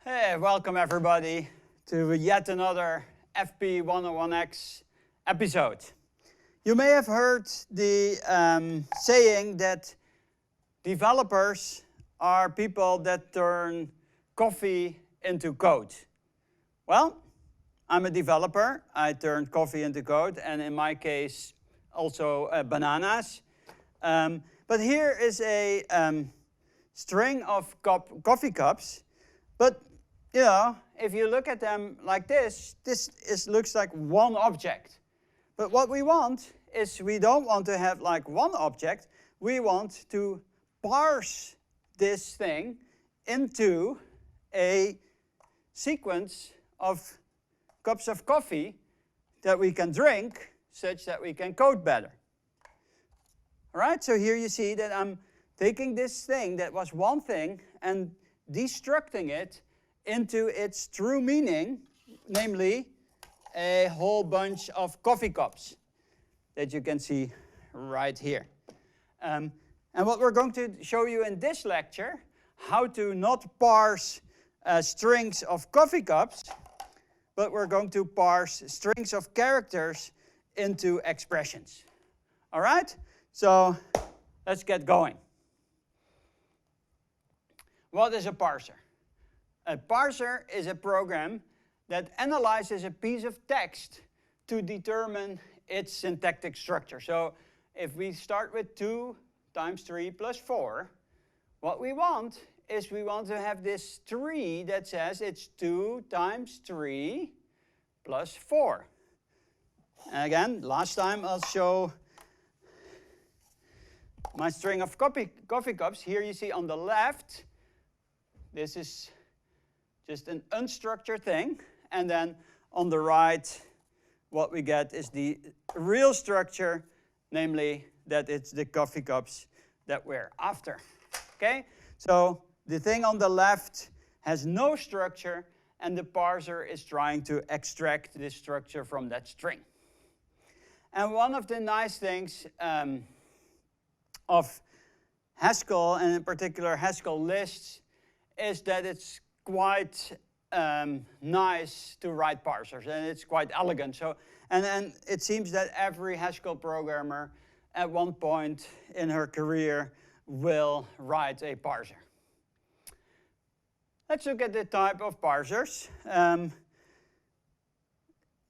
Hey, welcome everybody to yet another FP 101X episode. You may have heard the saying that developers are people that turn coffee into code. Well, I'm a developer. I turn coffee into code, and in my case, also bananas. But here is a string of coffee cups. But you know, if you look at them like this looks like one object. But what we want is we don't want to have like one object. We want to parse this thing into a sequence of cups of coffee that we can drink such that we can code better. All right, so here you see that I'm taking this thing that was one thing and destructing it into its true meaning, namely a whole bunch of coffee cups that you can see right here. And what we're going to show you in this lecture, how to not parse strings of coffee cups, but we're going to parse strings of characters into expressions. All right? So let's get going. What is a parser? A parser is a program that analyzes a piece of text to determine its syntactic structure. So if we start with 2 times 3 plus 4, what we want is we want to have this tree that says it's 2 times 3 plus 4. And again, last time I'll show my string of coffee cups. Here you see on the left, this is just an unstructured thing, and then on the right, what we get is the real structure, namely that it's the coffee cups that we're after. Okay? So the thing on the left has no structure, and the parser is trying to extract this structure from that string. And one of the nice things of Haskell, and in particular Haskell lists, is that it's quite nice to write parsers, and it's quite elegant. So, and it seems that every Haskell programmer at one point in her career will write a parser. Let's look at the type of parsers.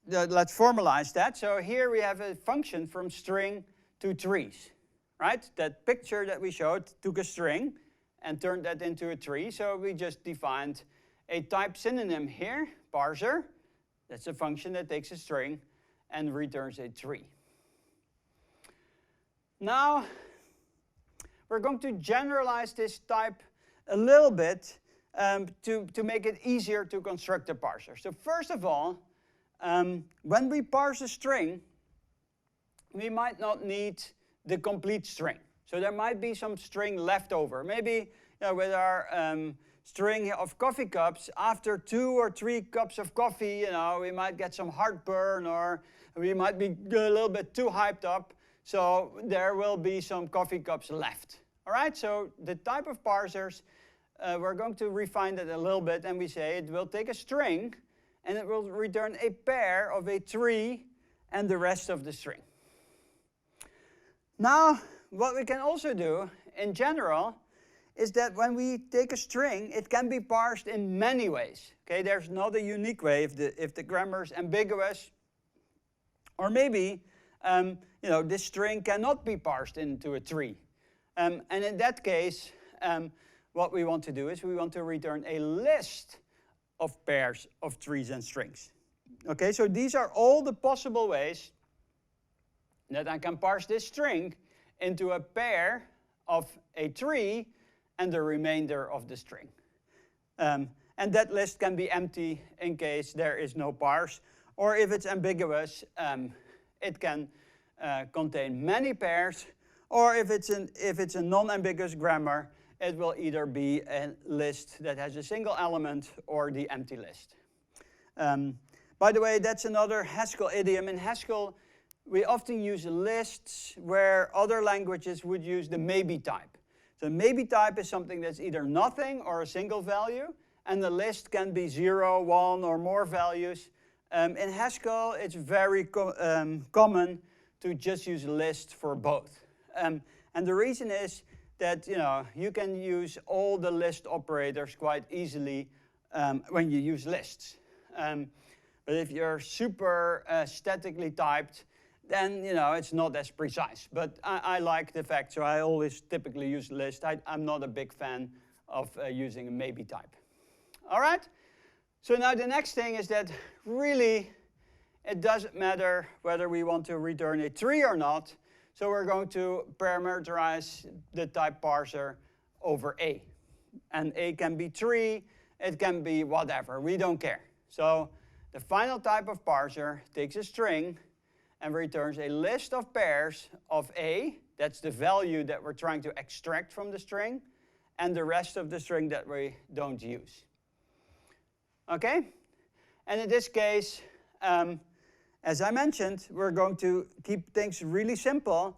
Let's formalize that. So here we have a function from string to trees, right? That picture that we showed took a string and turned that into a tree. So we just defined a type synonym here, parser. That's a function that takes a string and returns a tree. Now, we're going to generalize this type a little bit to make it easier to construct a parser. So first of all, when we parse a string, we might not need the complete string. So there might be some string left over. Maybe with our string of coffee cups, after 2 or 3 cups of coffee, we might get some heartburn, or we might be a little bit too hyped up. So there will be some coffee cups left. All right, so the type of parsers, we're going to refine that a little bit, and we say it will take a string, and it will return a pair of a tree and the rest of the string. Now, what we can also do, in general, is that when we take a string, it can be parsed in many ways. Okay, there's not a unique way if the grammar is ambiguous, or maybe this string cannot be parsed into a tree. And in that case, what we want to do is we want to return a list of pairs of trees and strings. Okay, so these are all the possible ways that I can parse this string into a pair of a tree and the remainder of the string. And that list can be empty in case there is no parse, or if it's ambiguous, it can contain many pairs, or if it's a non-ambiguous grammar, it will either be a list that has a single element or the empty list. By the way, that's another Haskell idiom. In Haskell, we often use lists where other languages would use the maybe type. So maybe type is something that's either nothing or a single value, and the list can be 0, 1, or more values. In Haskell, it's very common to just use list for both. And the reason is that you can use all the list operators quite easily when you use lists. But if you're super statically typed, then it's not as precise. But I like the fact, so I always typically use list. I'm not a big fan of using a maybe type. All right? So now the next thing is that really it doesn't matter whether we want to return a tree or not. So we're going to parameterize the type parser over A. And A can be tree, it can be whatever, we don't care. So the final type of parser takes a string and returns a list of pairs of A, that's the value that we're trying to extract from the string, and the rest of the string that we don't use. Okay? And in this case, as I mentioned, we're going to keep things really simple,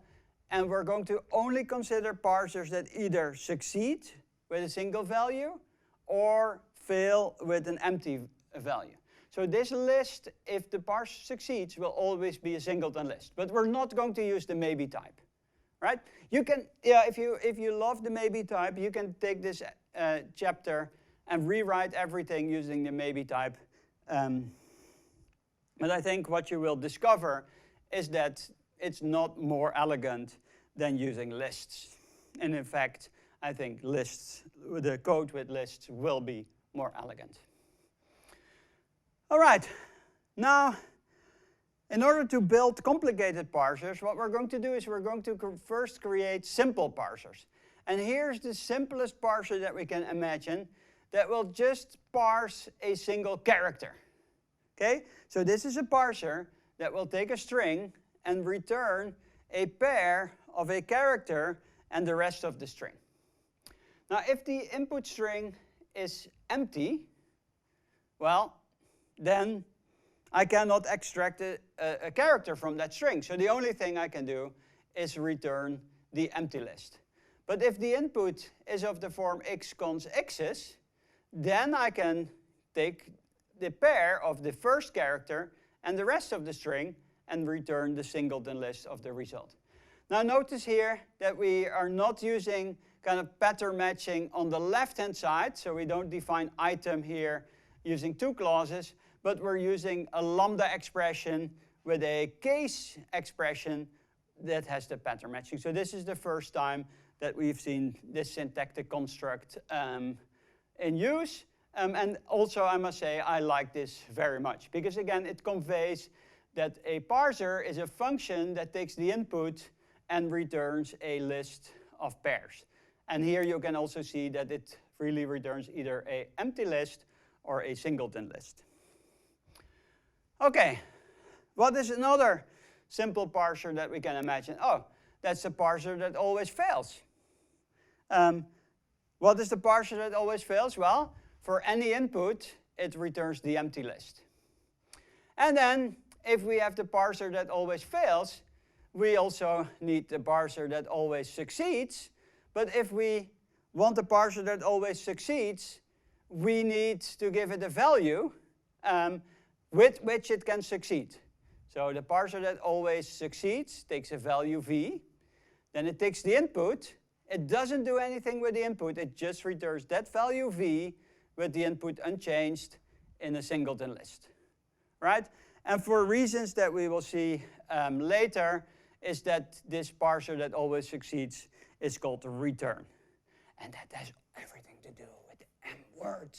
and we're going to only consider parsers that either succeed with a single value or fail with an empty value. So this list, if the parser succeeds, will always be a singleton list. But we're not going to use the maybe type, right? You can, if you love the maybe type, you can take this chapter and rewrite everything using the maybe type. But I think what you will discover is that it's not more elegant than using lists. And in fact, I think lists, the code with lists will be more elegant. All right, now, in order to build complicated parsers, what we're going to do is we're going to first create simple parsers. And here's the simplest parser that we can imagine that will just parse a single character. Okay, so this is a parser that will take a string and return a pair of a character and the rest of the string. Now, if the input string is empty, well, then I cannot extract a character from that string. So the only thing I can do is return the empty list. But if the input is of the form x cons x's, then I can take the pair of the first character and the rest of the string and return the singleton list of the result. Now notice here that we are not using kind of pattern matching on the left-hand side, so we don't define item here using two clauses, but we're using a lambda expression with a case expression that has the pattern matching. So this is the first time that we've seen this syntactic construct in use. And also, I must say, I like this very much, because again, it conveys that a parser is a function that takes the input and returns a list of pairs. And here you can also see that it really returns either an empty list or a singleton list. Okay, what is another simple parser that we can imagine? Oh, that's a parser that always fails. What is the parser that always fails? Well, for any input, it returns the empty list. And then, if we have the parser that always fails, we also need the parser that always succeeds. But if we want a parser that always succeeds, we need to give it a value with which it can succeed. So the parser that always succeeds takes a value v. Then it takes the input. It doesn't do anything with the input. It just returns that value v with the input unchanged in a singleton list, right? And for reasons that we will see later, is that this parser that always succeeds is called return. And that has everything to do with the M word.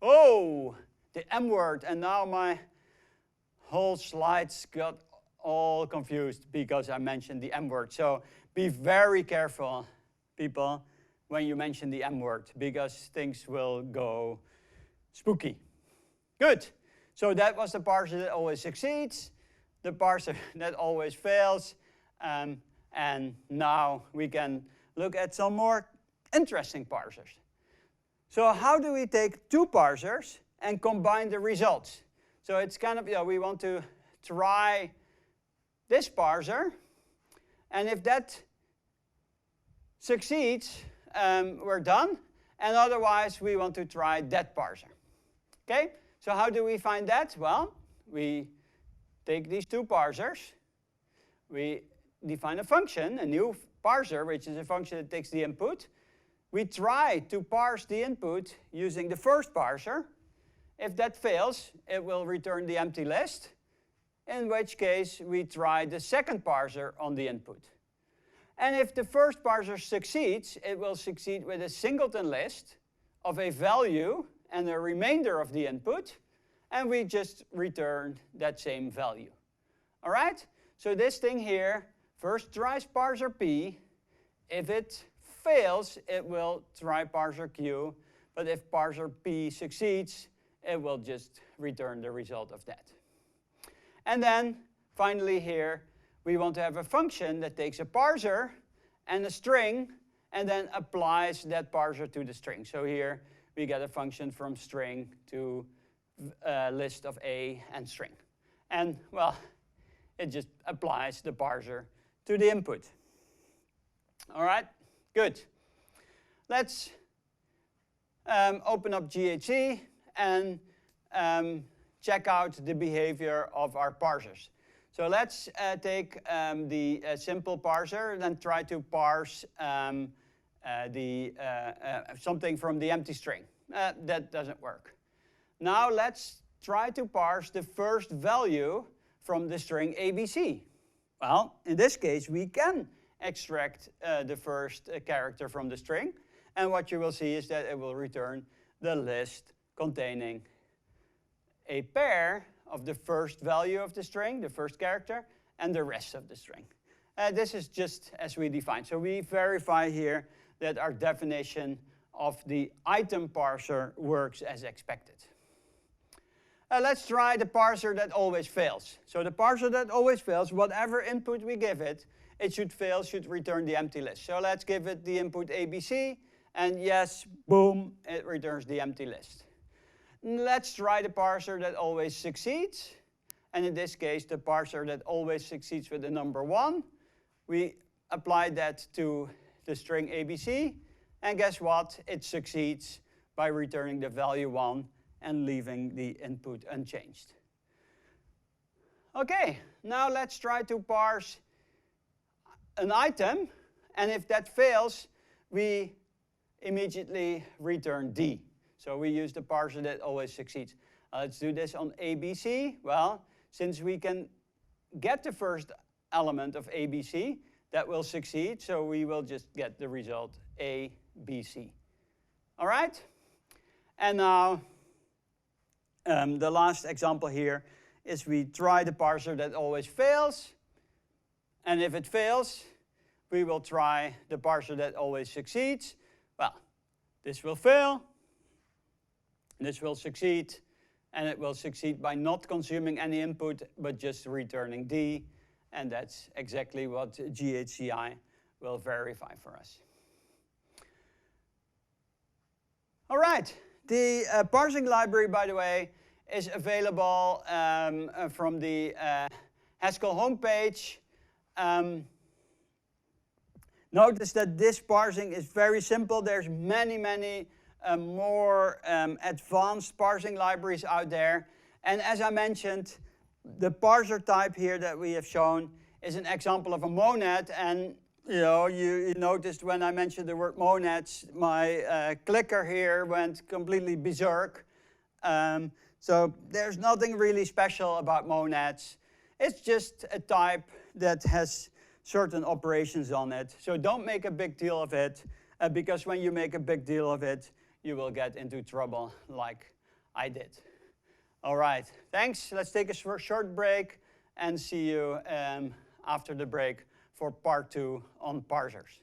Oh, the M word. And now my whole slides got all confused because I mentioned the M word. So be very careful, people, when you mention the M word, because things will go spooky. Good. So that was the parser that always succeeds, the parser that always fails, and now we can look at some more interesting parsers. So how do we take two parsers and combine the results? So it's kind of, we want to try this parser, and if that succeeds, we're done. and otherwise we want to try that parser. Okay, so how do we find that? Well, we take these two parsers, we define a function, a new parser, which is a function that takes the input. We try to parse the input using the first parser. If that fails, it will return the empty list, in which case we try the second parser on the input. And if the first parser succeeds, it will succeed with a singleton list of a value and a remainder of the input, and we just return that same value. All right? So this thing here first tries parser P. If it fails, it will try parser Q, but if parser P succeeds, it will just return the result of that. And then, finally here, we want to have a function that takes a parser and a string, and then applies that parser to the string. So here, we get a function from string to a list of A and string. And, well, it just applies the parser to the input. All right, good. Let's open up GHC and check out the behavior of our parsers. So let's take the simple parser and then try to parse something from the empty string. That doesn't work. Now let's try to parse the first value from the string ABC. Well, in this case, we can extract the first character from the string. And what you will see is that it will return the list containing a pair of the first value of the string, the first character, and the rest of the string. This is just as we defined. So we verify here that our definition of the item parser works as expected. Let's try the parser that always fails. So the parser that always fails, whatever input we give it, it should fail, should return the empty list. So let's give it the input ABC, and yes, boom, it returns the empty list. Let's try the parser that always succeeds. And in this case, the parser that always succeeds with the number 1. We apply that to the string ABC. And guess what? It succeeds by returning the value 1 and leaving the input unchanged. OK, now let's try to parse an item. And if that fails, we immediately return D. So we use the parser that always succeeds. Let's do this on ABC. Well, since we can get the first element of ABC, that will succeed. So we will just get the result ABC. All right? And now the last example here is we try the parser that always fails. And if it fails, we will try the parser that always succeeds. Well, this will fail. This will succeed, and it will succeed by not consuming any input, but just returning D, and that's exactly what GHCI will verify for us. All right, the parsing library, by the way, is available from the Haskell homepage. Notice that this parsing is very simple. There's many more advanced parsing libraries out there. And as I mentioned, the parser type here that we have shown is an example of a monad. And you noticed when I mentioned the word monads, my clicker here went completely berserk. So there's nothing really special about monads. It's just a type that has certain operations on it. So don't make a big deal of it, because when you make a big deal of it, you will get into trouble like I did. All right, thanks. Let's take a short break and see you after the break for part 2 on parsers.